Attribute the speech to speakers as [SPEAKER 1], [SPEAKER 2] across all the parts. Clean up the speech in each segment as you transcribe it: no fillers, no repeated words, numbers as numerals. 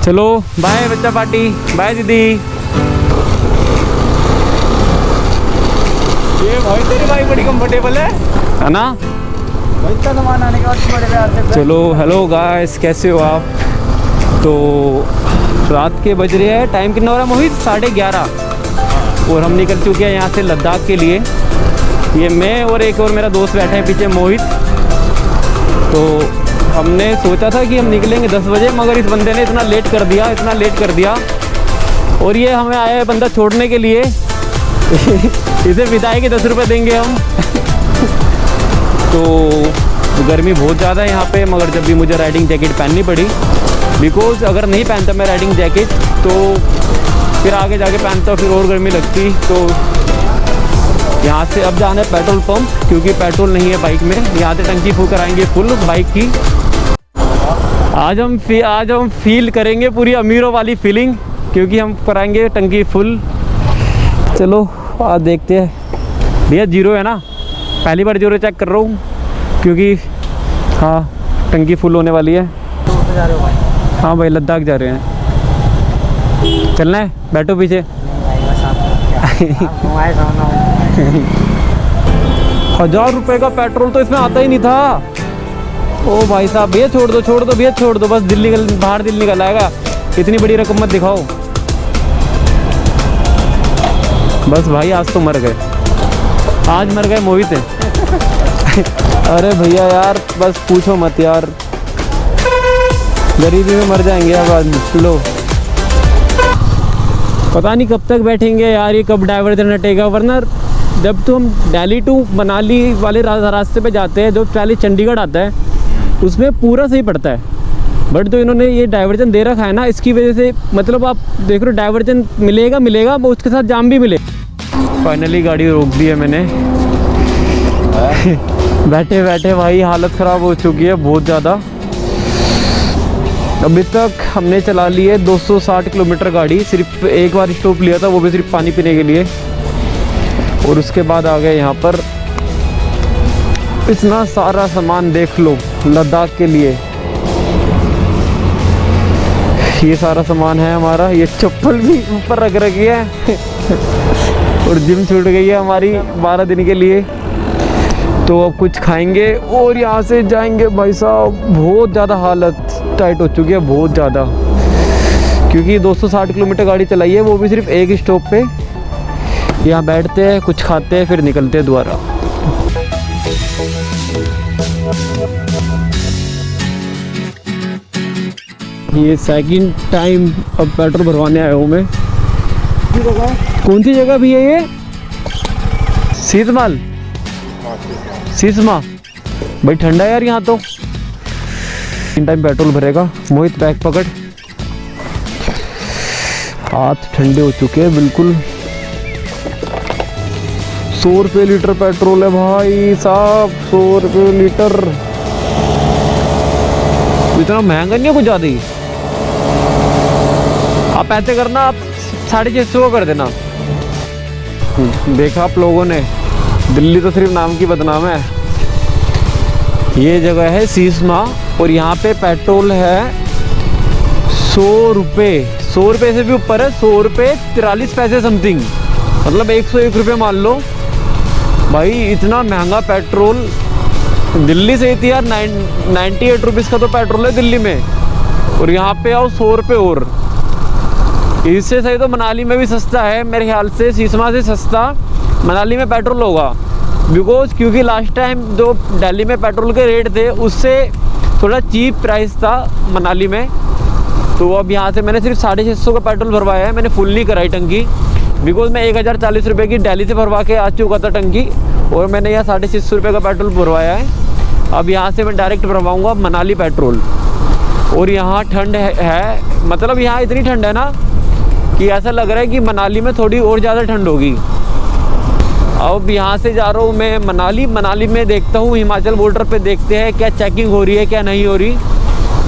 [SPEAKER 1] चलो बाय बच्चा party, bye दीदी। ये भाई तेरी बाइक बड़ी कंफर्टेबल है ना?
[SPEAKER 2] इतना सामान आने के बाद बड़े प्यार से।
[SPEAKER 1] चलो हेलो गाइस, कैसे हो आप? तो रात के बज रहे हैं, टाइम कितना हो रहा है मोहित? 11:30 और हम निकल चुके हैं यहाँ से लद्दाख के लिए। ये मैं और एक और मेरा दोस्त बैठे हैं पीछे, मोहित। तो हमने सोचा था कि हम निकलेंगे 10 बजे, मगर इस बंदे ने इतना लेट कर दिया। और ये हमें आया है बंदा छोड़ने के लिए। इसे विदाई के 10 रुपये देंगे हम। तो गर्मी बहुत ज़्यादा है यहाँ पे, मगर जब भी मुझे राइडिंग जैकेट पहननी पड़ी, बिकॉज़ अगर नहीं पहनता मैं राइडिंग जैकेट तो फिर आगे जाके पहनता फिर और गर्मी लगती। तो यहाँ से अब जाना है पेट्रोल पंप, क्योंकि पेट्रोल नहीं है बाइक में। यहाँ से टंकी फुल कराएंगे फुल बाइक की। आज हम फील करेंगे पूरी अमीरों वाली फीलिंग, क्योंकि हम कराएंगे टंकी फुल। चलो आज देखते हैं। भैया जीरो है ना? पहली बार जीरो चेक कर रहा हूँ, क्योंकि हाँ टंकी फुल होने वाली है।
[SPEAKER 2] जा रहे हो भाई?
[SPEAKER 1] हाँ भाई लद्दाख जा रहे हैं। चलना है? बैठो पीछे। 1000 रुपये का पेट्रोल तो इसमें आता ही नहीं था। ओ भाई साहब, भैया छोड़ दो भैया, छोड़ दो बस। बाहर दिल निकल आएगा। इतनी बड़ी रकम मत दिखाओ बस। भाई आज तो मर गए, आज मर गए मोहित है। अरे भैया यार बस पूछो मत यार, गरीबी में मर जाएंगे अब आदमी। लो पता नहीं कब तक बैठेंगे यार, ये कब डाइवर्जन हटेगा। वरना जब तो हम दिल्ली टू मनाली वाले रास्ते पे जाते हैं, जो पहले चंडीगढ़ आता है, उसमें पूरा सही पड़ता है। बट जो इन्होंने ये डाइवर्जन दे रखा है ना, इसकी वजह से मतलब आप देख रहे हो डाइवर्जन मिलेगा उसके साथ जाम भी मिले। फाइनली गाड़ी रोक दी है मैंने। बैठे बैठे भाई हालत ख़राब हो चुकी है बहुत ज़्यादा। अभी तक हमने चला ली है 260 किलोमीटर गाड़ी। सिर्फ एक बार स्टॉप लिया था, वो भी सिर्फ पानी पीने के लिए। और उसके बाद आ गए यहाँ पर। इतना सारा सामान देख लो लद्दाख के लिए। ये सारा सामान है हमारा। ये चप्पल भी ऊपर रख रखी है। और जिम छूट गई है हमारी 12 दिन के लिए। तो अब कुछ खाएंगे और यहाँ से जाएंगे। भाई साहब बहुत ज़्यादा हालत टाइट हो चुकी है, बहुत ज़्यादा, क्योंकि 260 किलोमीटर गाड़ी चलाई है, वो भी सिर्फ एक स्टॉप पे। यहाँ बैठते हैं, कुछ खाते हैं, फिर निकलते हैं दोबारा। ये सेकंड टाइम अब पेट्रोल भरवाने आया हूँ मैं। कौन सी जगह भी है ये? सीसमाल, सीसमा। भाई ठंडा है यार यहाँ तो। तीन टाइम पेट्रोल भरेगा। मोहित बैग पकड़। हाथ ठंडे हो चुके हैं बिल्कुल। 100 रुपये लीटर पेट्रोल है भाई साहब, 100 रुपये लीटर। इतना महंगा नहीं है कुछ ज़्यादा ही। आप ऐसे करना, आप 650 कर देना। देखा आप लोगों ने, दिल्ली तो सिर्फ नाम की बदनाम है। ये जगह है सीसमा और यहाँ पे पेट्रोल है 100 रुपये। 100 रुपये से भी ऊपर है, 100 रुपये 43 पैसे समथिंग, मतलब 101 रुपये मान लो। भाई इतना महंगा पेट्रोल दिल्ली से ही थी यार। 98 रुपीज़ का तो पेट्रोल है दिल्ली में, और यहाँ पे आओ 100 रुपये और। इससे सही तो मनाली में भी सस्ता है मेरे ख्याल से। सीसमा से सस्ता मनाली में पेट्रोल होगा, क्योंकि लास्ट टाइम जो दिल्ली में पेट्रोल के रेट थे उससे थोड़ा चीप प्राइस था मनाली में। तो अब यहाँ से मैंने सिर्फ 650 का पेट्रोल भरवाया है। मैंने फुल नहीं कराई टंकी, बिकॉज मैं 1040 रुपये की दिल्ली से भरवा के आ चुका था टंकी, और मैंने यहाँ 650 रुपये का पेट्रोल भरवाया है। अब यहाँ से मैं डायरेक्ट भरवाऊँगा मनाली पेट्रोल। और यहाँ ठंड है, मतलब यहाँ इतनी ठंड है ना कि ऐसा लग रहा है कि मनाली में थोड़ी और ज़्यादा ठंड होगी। अब यहाँ से जा रहा हूँ मैं मनाली में देखता हूँ, हिमाचल बॉर्डर पे देखते हैं क्या चेकिंग हो रही है क्या नहीं हो रही।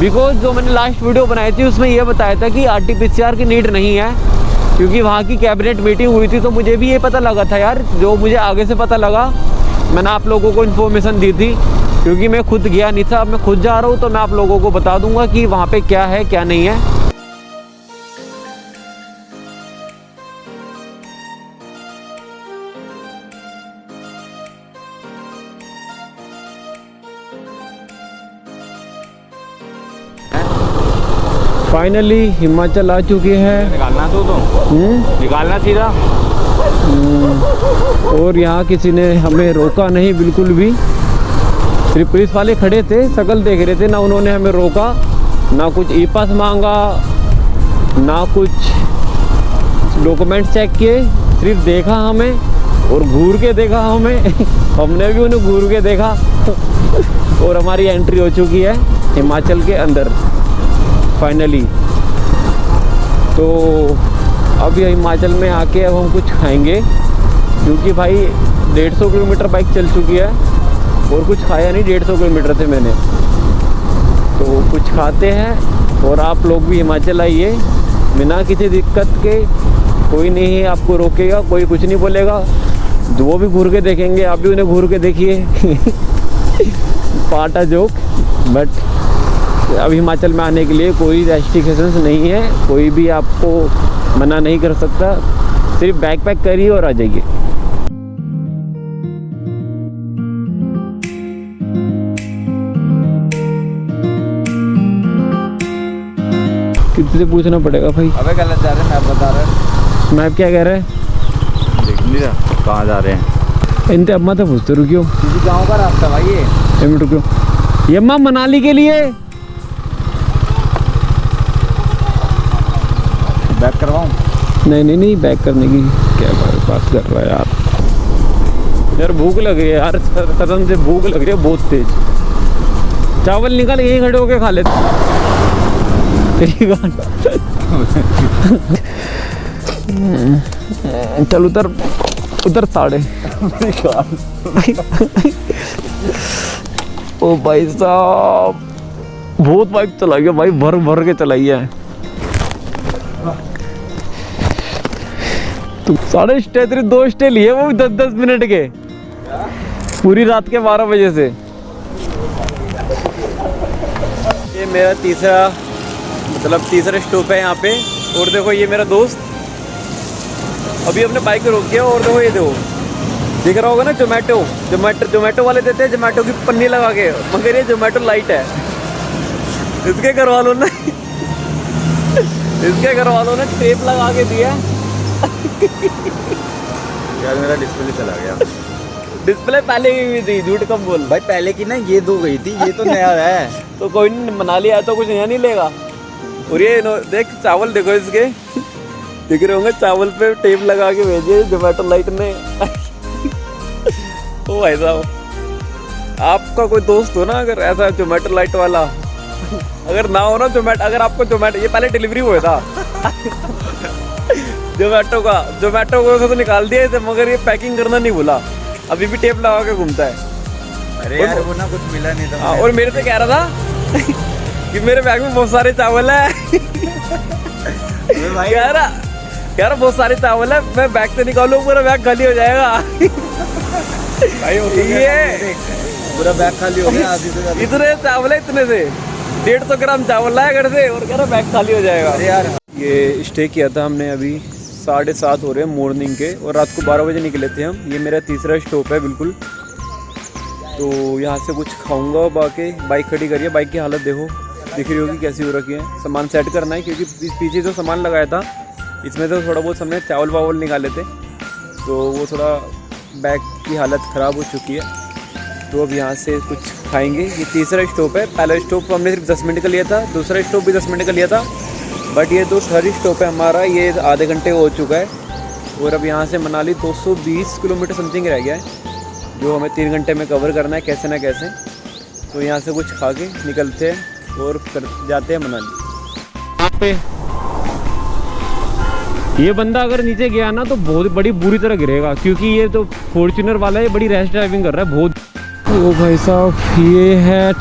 [SPEAKER 1] बिकॉज जो मैंने लास्ट वीडियो बनाई थी उसमें यह बताया था कि RT-PCR की नीड नहीं है, क्योंकि वहाँ की कैबिनेट मीटिंग हुई थी। तो मुझे भी ये पता लगा था यार, जो मुझे आगे से पता लगा मैंने आप लोगों को इन्फॉर्मेशन दी थी, क्योंकि मैं खुद गया नहीं था। अब मैं खुद जा रहा हूँ तो मैं आप लोगों को बता दूँगा कि वहाँ पर क्या है क्या नहीं है। फाइनली हिमाचल आ चुके हैं।
[SPEAKER 2] निकालना तो निकालना सीधा।
[SPEAKER 1] और यहाँ किसी ने हमें रोका नहीं बिल्कुल भी। सिर्फ पुलिस वाले खड़े थे, शक्ल देख रहे थे, ना उन्होंने हमें रोका, ना कुछ ई पास मांगा, ना कुछ डॉक्यूमेंट चेक किए। सिर्फ देखा हमें और घूर के देखा हमें हमने भी उन्हें घूर के देखा और हमारी एंट्री हो चुकी है हिमाचल के अंदर फाइनली। तो अब ये हिमाचल में आके अब हम कुछ खाएंगे, क्योंकि भाई 150 किलोमीटर बाइक चल चुकी है और कुछ खाया नहीं। 150 किलोमीटर थे मैंने, तो कुछ खाते हैं। और आप लोग भी हिमाचल आइए बिना किसी दिक्कत के, कोई नहीं है आपको रोकेगा, कोई कुछ नहीं बोलेगा। वो भी घूर के देखेंगे, आप भी उन्हें घूर के देखिए पाटा जोक। बट अब हिमाचल में आने के लिए कोई रेस्ट्रिक्शंस नहीं है, कोई भी आपको मना नहीं कर सकता। सिर्फ बैग पैक करिए और आ जाइए। कितने पूछना पड़ेगा भाई?
[SPEAKER 2] अबे गलत जा रहे हैं, मैप बता रहे।
[SPEAKER 1] मैप क्या कह रहा है?
[SPEAKER 2] देख नहीं रहा कहाँ जा रहे हैं।
[SPEAKER 1] इनते अम्मा तो पूछते, रुकियो
[SPEAKER 2] किसी गांव का रास्ता भाई ये।
[SPEAKER 1] 1 मिनट रुकियो। ये अम्मा मनाली के लिए
[SPEAKER 2] बैक करवाऊँ?
[SPEAKER 1] नहीं बैक करने की क्या बात कर रहा है यार भूख लग रही है यार, कसम से भूख लग रही है बहुत तेज। चावल निकाल यहीं खड़े होके खा लेते। चल उधर साड़े। ओ भाई साहब बहुत बाइक चलाई है भाई, भर भर के चलाई है। तो 2.5 स्टे 2 स्टे लिए, वो भी 10-10 मिनट के, पूरी रात के 12 बजे से। ये मेरा तीसरा स्टॉप है यहाँ पे। और देखो ये मेरा दोस्त अभी अपने बाइक को रोक गया। और देखो ये देखो, दिख रहा होगा ना जोमेटो वाले देते हैं जोमेटो की पन्नी लगा के, मगर ये जोमेटो लाइट है। इसके घर वालों ने टेप लगा के दिया।
[SPEAKER 2] यार मेरा डिस्प्ले चला गया।
[SPEAKER 1] डिस्प्ले पहले की भी थी, झूठ कम बोल
[SPEAKER 2] भाई पहले की ना ये 2 गई थी, ये तो नया है।
[SPEAKER 1] तो कोई नहीं, मनाली आया तो कुछ नया नहीं लेगा। और ये देख चावल देखो इसके, दिख रहे होंगे चावल पे टेप लगा के भेजे जोमेटो लाइट ने। ओ भाई साहब, आपका कोई दोस्त हो ना अगर ऐसा जोमेटो लाइट वाला, अगर ना हो ना जोमेटो, अगर आपको जोमेटो, ये पहले डिलीवरी हुआ था जोमेटो को तो निकाल दिया इसे, मगर ये पैकिंग करना नहीं भूला, अभी भी टेप लगा के घूमता है।
[SPEAKER 2] अरे यार वो ना कुछ मिला नहीं था।
[SPEAKER 1] और मेरे से कह रहा था कि मेरे बैग में बहुत सारे चावल है।
[SPEAKER 2] भाई
[SPEAKER 1] कह रहा बहुत सारे चावल है, मैं बैग से निकालूं पूरा बैग खाली हो जाएगा।
[SPEAKER 2] भाई
[SPEAKER 1] ये
[SPEAKER 2] पूरा बैग खाली हो गया आधी से ज्यादा।
[SPEAKER 1] इतने चावल है, इतने से 150 ग्राम चावल लाया घर से, और कह रहा बैग खाली हो जाएगा।
[SPEAKER 2] अरे यार
[SPEAKER 1] ये स्टे किया था हमने, अभी 7:30 हो रहे हैं मॉर्निंग के, और रात को 12 बजे निकले थे हम। ये मेरा तीसरा स्टॉप है बिल्कुल। तो यहाँ से कुछ खाऊंगा, बाकी बाइक खड़ी करिए। बाइक की हालत देखो, दिख रही होगी कैसी हो रखी है। सामान सेट करना है, क्योंकि पीछे जो सामान लगाया था इसमें तो थोड़ा बहुत हमने चावल वावल निकाले थे, तो वो थोड़ा बैग की हालत ख़राब हो चुकी है। तो अब यहाँ से कुछ खाएंगे। ये तीसरा स्टॉप है, पहला स्टॉप हमने सिर्फ 10 मिनट का लिया था, दूसरा स्टॉप भी 10 मिनट का लिया था, बट ये तो थर्ड स्टॉप है हमारा, ये आधे घंटे हो चुका है। और अब यहाँ से मनाली 220 किलोमीटर समथिंग रह गया है, जो हमें 3 घंटे में कवर करना है कैसे ना कैसे। तो यहाँ से कुछ खा के निकलते हैं और जाते हैं मनाली। यहाँ पे ये बंदा अगर नीचे गया ना तो बहुत बड़ी बुरी तरह गिरेगा, क्योंकि ये तो फॉर्च्यूनर वाला है, बड़ी रैश ड्राइविंग कर रहा है बहुत। ओ भाई साहब, ये है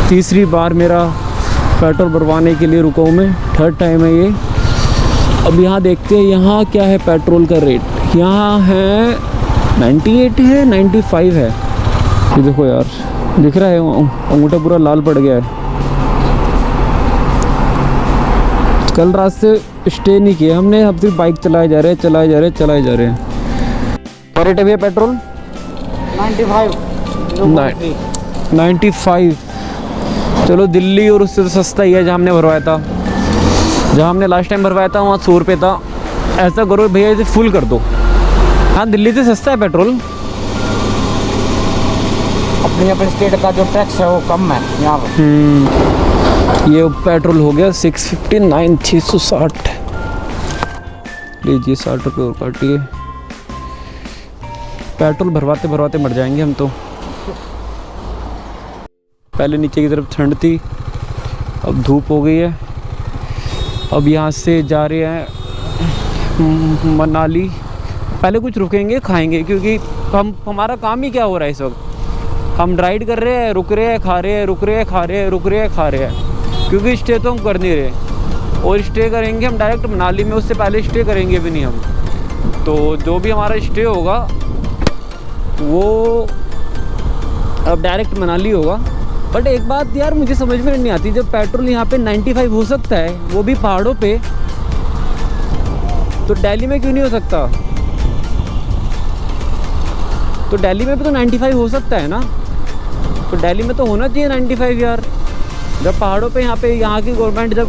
[SPEAKER 1] तीसरी बार मेरा पेट्रोल भरवाने के लिए रुका हूँ मैं, थर्ड टाइम है ये। अब यहाँ देखते हैं यहाँ क्या है पेट्रोल का रेट। यहाँ है 98 है, 95 है। ये देखो यार, दिख रहा है अंगूठा पूरा लाल पड़ गया है। कल रात से स्टे नहीं किया हमने, अब सिर्फ बाइक चलाए जा रहे हैं। पर रेट है भैया पेट्रोल?
[SPEAKER 2] 95।
[SPEAKER 1] 95। चलो दिल्ली और उससे तो सस्ता ही है जहाँ हमने भरवाया था। जहाँ हमने लास्ट टाइम भरवाया था वहाँ 100 रुपये था। ऐसा करो भैया इसे फुल कर दो। हाँ दिल्ली से सस्ता है पेट्रोल।
[SPEAKER 3] अपने यहाँ पर स्टेट का जो टैक्स है वो कम है यहाँ पर।
[SPEAKER 1] ये पेट्रोल हो गया 659 660। लीजिए 60 रुपये और काटिए। पेट्रोल भरवाते भरवाते मर जाएंगे हम तो। पहले नीचे की तरफ ठंड थी, अब धूप हो गई है। अब यहाँ से जा रहे हैं मनाली। पहले कुछ रुकेंगे खाएंगे, क्योंकि हमारा काम ही क्या हो रहा है इस वक्त। हम राइड कर रहे हैं, रुक रहे हैं, खा रहे हैं, रुक रहे हैं, खा रहे हैं, रुक रहे हैं, खा रहे हैं, क्योंकि स्टे तो हम कर नहीं रहे। और स्टे करेंगे हम डायरेक्ट मनाली में, उससे पहले स्टे करेंगे भी नहीं हम। तो जो भी हमारा स्टे होगा वो अब डायरेक्ट मनाली होगा। बट एक बात यार मुझे समझ में नहीं आती, जब पेट्रोल यहाँ पे 95 हो सकता है, वो भी पहाड़ों पे, तो दिल्ली में क्यों नहीं हो सकता? तो दिल्ली में भी तो 95 हो सकता है ना, तो दिल्ली में तो होना चाहिए 95 यार। जब पहाड़ों पे यहाँ की गवर्नमेंट जब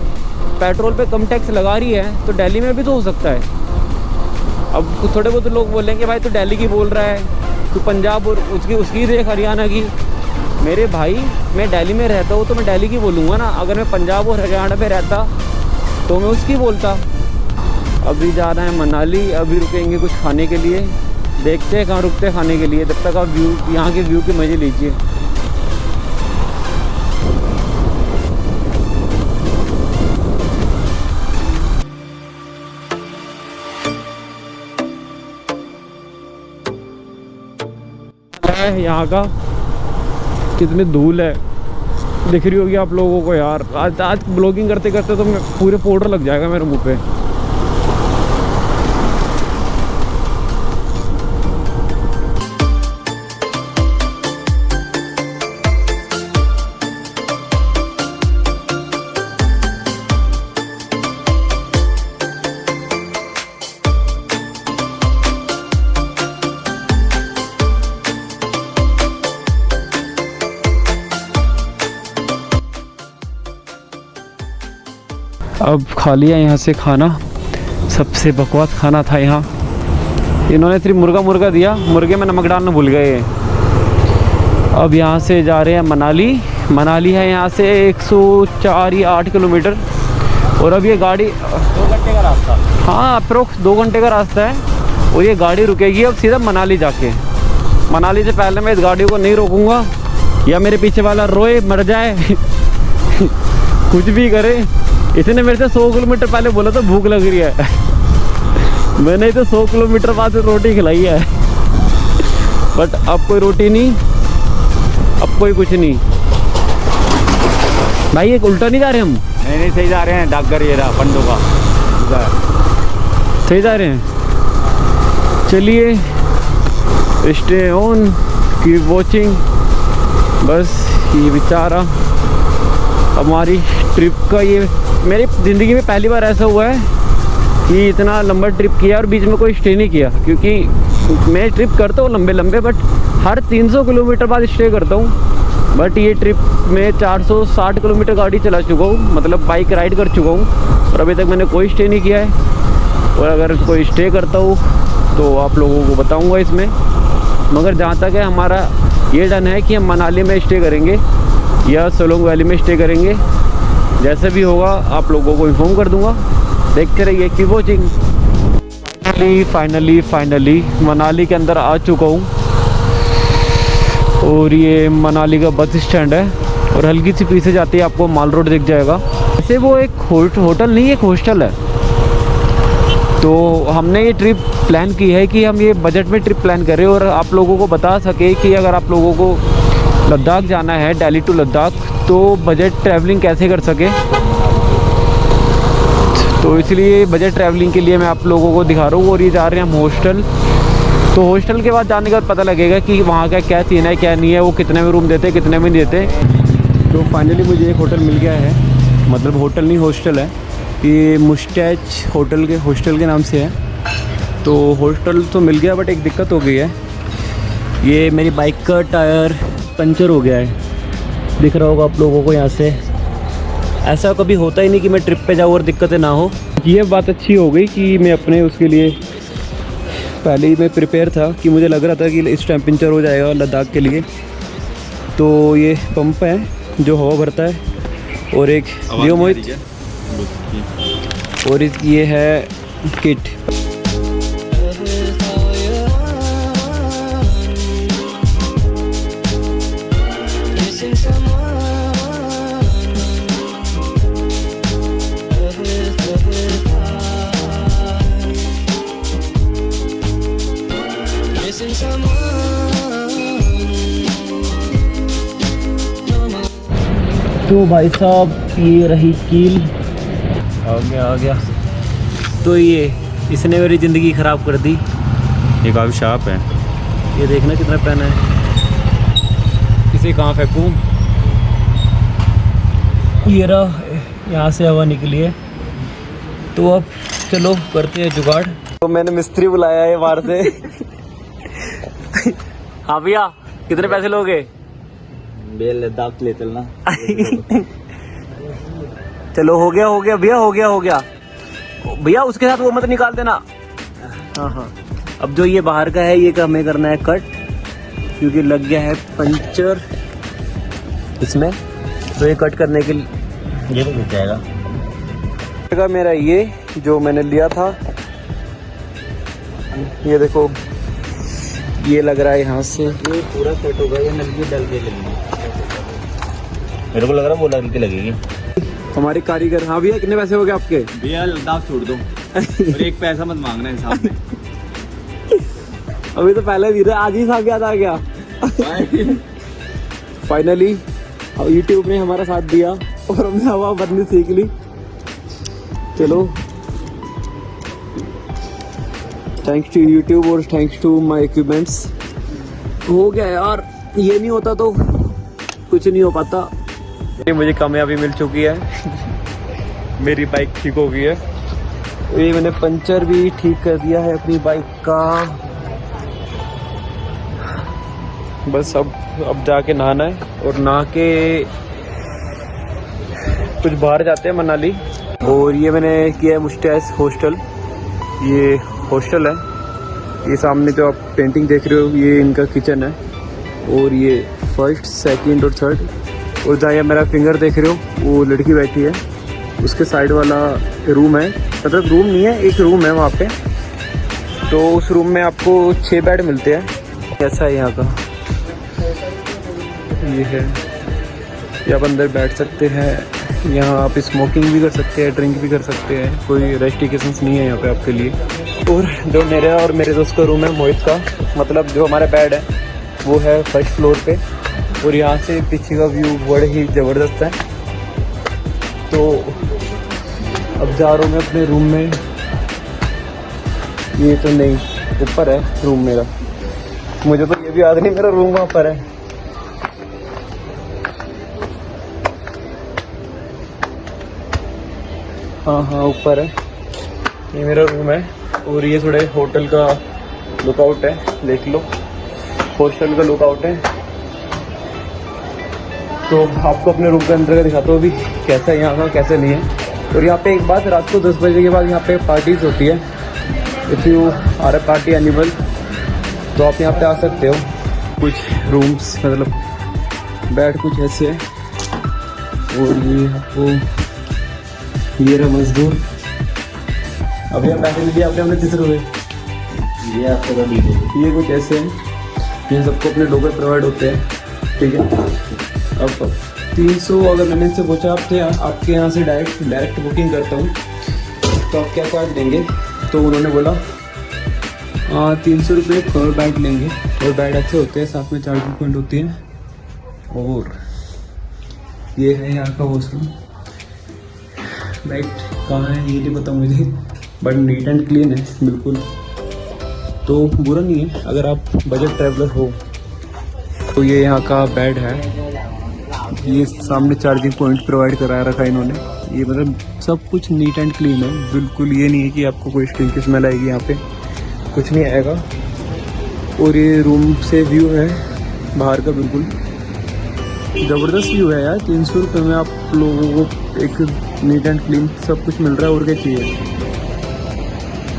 [SPEAKER 1] पेट्रोल पे कम टैक्स लगा रही है, तो दिल्ली में भी तो हो सकता है। अब थोड़े बहुत लोग बोलेंगे भाई तो दिल्ली की बोल रहा है, तो पंजाब और उसकी देख हरियाणा की। मेरे भाई मैं दिल्ली में रहता हूँ तो मैं दिल्ली की बोलूँगा ना। अगर मैं पंजाब और हरियाणा में रहता तो मैं उसकी बोलता। अभी जाना है मनाली, अभी रुकेंगे कुछ खाने के लिए। देखते हैं कहाँ रुकते हैं खाने के लिए। जब तक आप यहाँ के व्यू के मज़े लीजिए। यहाँ का कितनी धूल है दिख रही होगी आप लोगों को यार। आज ब्लॉगिंग करते करते तो पूरे पाउडर लग जाएगा मेरे मुंह पे। अब खा लिया यहाँ से खाना। सबसे बकवास खाना था यहाँ। इन्होंने सिर्फ मुर्गा दिया, मुर्गे में नमक डालना भूल गए। अब यहाँ से जा रहे हैं मनाली है यहाँ से 104 या 8 किलोमीटर। और अब ये गाड़ी
[SPEAKER 3] 2 घंटे का रास्ता।
[SPEAKER 1] हाँ अप्रोक्स 2 घंटे का रास्ता है। और ये गाड़ी रुकेगी अब सीधा मनाली जाके। मनाली से पहले मैं इस गाड़ी को नहीं रोकूँगा, या मेरे पीछे वाला रोए मर जाए कुछ भी करे। इसने मेरे से 100 किलोमीटर पहले बोला था भूख लग रही है। मैंने तो 100 किलोमीटर बाद रोटी खिलाई है। बट अब कोई रोटी नहीं, अब कोई कुछ नहीं। भाई एक उल्टा नहीं जा रहे हम?
[SPEAKER 3] नहीं सही जा रहे हैं। डाकघर ये रहा पंडों का,
[SPEAKER 1] सही जा रहे हैं। चलिए स्टे ऑन, कीप वॉचिंग। बस ये बेचारा हमारी ट्रिप का, ये मेरी ज़िंदगी में पहली बार ऐसा हुआ है कि इतना लंबा ट्रिप किया और बीच में कोई स्टे नहीं किया। क्योंकि मैं ट्रिप करता हूँ लंबे बट हर 300 किलोमीटर बाद स्टे करता हूँ। बट ये ट्रिप में 460 किलोमीटर गाड़ी चला चुका हूँ, मतलब बाइक राइड कर चुका हूँ, और अभी तक मैंने कोई स्टे नहीं किया है। और अगर कोई स्टे करता हूँ तो आप लोगों को बताऊँगा इसमें। मगर जहाँ तक है हमारा ये डन है कि हम मनाली में स्टे करेंगे या सोलोंग वैली में स्टे करेंगे। जैसे भी होगा आप लोगों को इन्फॉर्म कर दूंगा। देखते रहिए कीप वॉचिंग। फाइनली मनाली के अंदर आ चुका हूँ। और ये मनाली का बस स्टैंड है, और हल्की सी पीछे जाती है आपको माल रोड दिख जाएगा। वैसे वो एक होटल नहीं, एक हॉस्टल है। तो हमने ये ट्रिप प्लान की है कि हम ये बजट में ट्रिप प्लान करें और आप लोगों को बता सके कि अगर आप लोगों को लद्दाख जाना है, दिल्ली टू लद्दाख, तो बजट ट्रैवलिंग कैसे कर सके। तो इसलिए बजट ट्रैवलिंग के लिए मैं आप लोगों को दिखा रहा हूँ। और ये जा रहे हैं हम हॉस्टल। तो हॉस्टल के बाद जाने के बाद पता लगेगा कि वहाँ का क्या सीन है क्या नहीं है, वो कितने में रूम देते कितने में नहीं देते। तो फाइनली मुझे एक होटल मिल गया है, मतलब होटल नहीं हॉस्टल है ये, मुस्टैच हॉस्टल के नाम से है। तो हॉस्टल तो मिल गया, बट एक दिक्कत हो गई है, ये मेरी बाइक का टायर पंचर हो गया है। दिख रहा होगा आप लोगों को यहाँ से। ऐसा कभी होता ही नहीं कि मैं ट्रिप पे जाऊँ और दिक्कतें ना हो। ये बात अच्छी हो गई कि मैं अपने उसके लिए पहले ही मैं प्रिपेयर था कि मुझे लग रहा था कि इस टाइम पंचर हो जाएगा लद्दाख के लिए। तो ये पंप है जो हवा भरता है और एक लियो मोहित और ये है किट। तो भाई साहब ये रही कील, आ गया। तो ये इसने मेरी ज़िंदगी ख़राब कर दी।
[SPEAKER 2] ये काफ़ी शार्प है।
[SPEAKER 1] ये देखना कितना पेन है। इसे कहाँ फेंकूँ? ये रहा, यहाँ से हवा निकली है। तो अब चलो करते हैं जुगाड़। तो मैंने मिस्त्री बुलाया है बाहर से। हाँ भैया, कितने पैसे लोगे?
[SPEAKER 2] बेल लद्दाख ले चलना।
[SPEAKER 1] चलो हो गया भैया, हो गया भैया। उसके साथ वो मत निकाल देना। हाँ। अब जो ये बाहर का है ये हमें करना है कट, क्योंकि लग गया है पंचर इसमें। तो ये कट करने के लिए
[SPEAKER 2] ये तो मिल जाएगा।
[SPEAKER 1] मेरा ये जो मैंने लिया था, ये देखो ये लग रहा है यहाँ से।
[SPEAKER 2] ये पूरा सेट होगा, ये नलकी डल के लगेगी। मेरे को लग रहा है वो डल के लगेगी।
[SPEAKER 1] हमारे कारीगर। हाँ भैया, कितने पैसे हो गए आपके?
[SPEAKER 2] भैया लद्दाख छोड़ दो और एक पैसा मत मांगना हिसाब में।
[SPEAKER 1] अभी तो पहले भी रहा, आज ही साथ याद आ गया। फाइनली यूट्यूब ने हमारा साथ दिया और हमने हवा भरनी सीख ली। चलो, थैंक्स टू यूट्यूब और थैंक्स टू माय इक्विपमेंट्स। हो गया यार, ये नहीं होता तो कुछ नहीं हो पाता। ये मुझे कामयाबी मिल चुकी है। मेरी बाइक ठीक हो गई है। ये मैंने पंचर भी ठीक कर दिया है अपनी बाइक का। बस अब जाके नहाना है और नहा के कुछ बाहर जाते हैं मनाली। और ये मैंने किया है मुस्टैस हॉस्टल। ये हॉस्टल है, ये सामने जो आप पेंटिंग देख रहे हो ये इनका किचन है। और ये फर्स्ट, सेकंड और थर्ड। और जहाँ मेरा फिंगर देख रहे हो वो लड़की बैठी है, उसके साइड वाला रूम है। मतलब रूम नहीं है, एक रूम है वहाँ पे। तो उस रूम में आपको 6 बेड मिलते हैं। ऐसा है यहाँ का, ये है। या आप अंदर बैठ सकते हैं, यहाँ आप स्मोकिंग भी कर सकते हैं, ड्रिंक भी कर सकते हैं। कोई रेस्ट्रिक्शंस नहीं है यहाँ पे आपके लिए। और जो मेरा और मेरे दोस्त का रूम है मोहित का, मतलब जो हमारा बेड है वो है फर्स्ट फ्लोर पे। और यहाँ से पीछे का व्यू बड़े ही ज़बरदस्त है। तो अब जा रहा हूँ मैं अपने रूम में। ये तो नहीं, ऊपर है रूम मेरा। मुझे तो ये भी याद नहीं मेरा रूम वहाँ पर है। हाँ ऊपर है, ये मेरा रूम है। और ये थोड़े होटल का लुकआउट है, देख लो। हॉस्टल का लुकआउट है। तो आपको अपने रूम के अंदर का दिखाता हूँ अभी कैसा है यहाँ का, कैसे नहीं है। और यहाँ पे एक बात, रात को 10 बजे के बाद यहाँ पे पार्टीज होती है। If you are a party animal तो आप यहाँ पे आ सकते हो। कुछ रूम्स मतलब बेड कुछ ऐसे है। और ये आपको ये रहा मजदूर। अभी हम पैसे लिए आपने हमने 30 रुपये।
[SPEAKER 2] ये आपको तो
[SPEAKER 1] ये कुछ ऐसे हैं, ये सबको अपने डॉगर प्रोवाइड होते हैं। ठीक है, अब 300 अगर मैंने इनसे पूछा आपके यहाँ से डायरेक्ट बुकिंग करता हूँ तो आप क्या चार्ज देंगे, तो उन्होंने बोला 300 रुपये पर बेड लेंगे। और बेड अच्छे होते हैं, साथ में चार्जिंग पॉइंट होती है। और ये है यहाँ का वॉशरूम। बेड कहाँ है ये नहीं पता मुझे, बट नीट एंड क्लीन है बिल्कुल। तो बुरा नहीं है अगर आप बजट ट्रैवलर हो। तो ये यहाँ का बेड है। ये सामने चार्जिंग पॉइंट प्रोवाइड कराया रखा है इन्होंने। ये मतलब सब कुछ नीट एंड क्लीन है बिल्कुल। ये नहीं है कि आपको कोई स्टिंग की स्मेल आएगी, यहाँ पे कुछ नहीं आएगा। और ये रूम से व्यू है बाहर का बिल्कुल। ज़बरदस्त व्यू है यार। 300 रुपये में आप लोगों को एक नीट एंड क्लीन सब कुछ मिल रहा है, और क्या चाहिए।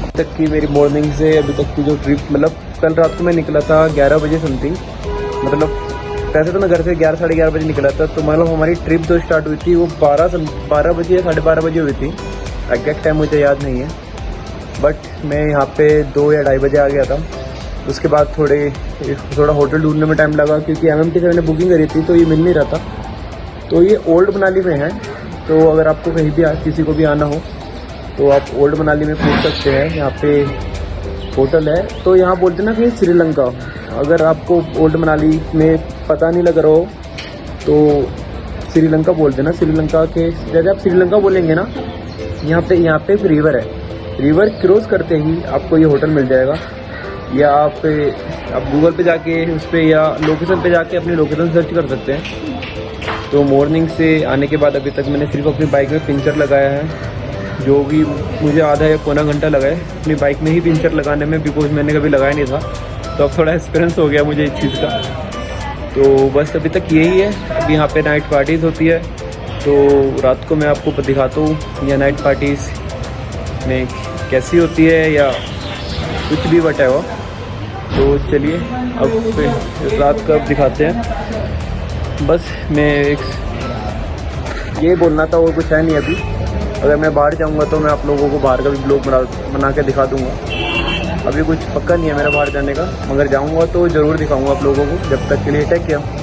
[SPEAKER 1] अब तक की मेरी मॉर्निंग से अभी तक की जो ट्रिप, मतलब कल रात को मैं निकला था 11 बजे समथिंग, मतलब वैसे तो मैं घर से 11 साढ़े 11 बजे निकला था, तो मतलब हमारी ट्रिप जो स्टार्ट हुई थी वो 12 बजे या 12:30 बजे हुई थी। एग्जैक्ट टाइम मुझे याद नहीं है, बट मैं यहाँ पे 2 या 2:30 बजे आ गया था। उसके बाद थोड़ा होटल ढूंढने में टाइम लगा, क्योंकि MMT से मैंने बुकिंग करी थी तो ये मिल नहीं रहा था। तो ये ओल्ड मनाली में है, तो अगर आपको कहीं भी किसी को भी आना हो तो आप ओल्ड मनाली में पूछ सकते हैं। यहाँ पे होटल है, तो यहाँ बोलते ना कि श्रीलंका। अगर आपको ओल्ड मनाली में पता नहीं लग रहा हो तो श्रीलंका बोल देना। श्रीलंका के जैसे आप श्रीलंका बोलेंगे ना, यहाँ पे एक रिवर है, रिवर क्रॉस करते ही आपको ये होटल मिल जाएगा। या आप गूगल पे जाके उस पर या लोकेशन पे जाके अपनी लोकेशन सर्च कर सकते हैं। तो मॉर्निंग से आने के बाद अभी तक मैंने सिर्फ अपनी बाइक में पंचर लगाया है, जो भी मुझे आधा या पौना घंटा लगा है अपनी बाइक में ही पंचर लगाने में, बिकॉज मैंने कभी लगाया नहीं था। तो अब थोड़ा एक्सपीरियंस हो गया मुझे इस चीज़ का। तो बस अभी तक यही है। अभी यहाँ पे नाइट पार्टीज़ होती है, तो रात को मैं आपको दिखाता हूँ या नाइट पार्टीज़ में कैसी होती है या कुछ भी वटेवर। तो चलिए अब फिर रात का दिखाते हैं। बस मैं ये बोलना था, और कुछ है नहीं अभी। अगर मैं बाहर जाऊंगा तो मैं आप लोगों को बाहर का भी ब्लॉग बना के दिखा दूंगा। अभी कुछ पक्का नहीं है मेरा बाहर जाने का, मगर जाऊंगा तो ज़रूर दिखाऊंगा आप लोगों को। जब तक के लिए टेक केयर।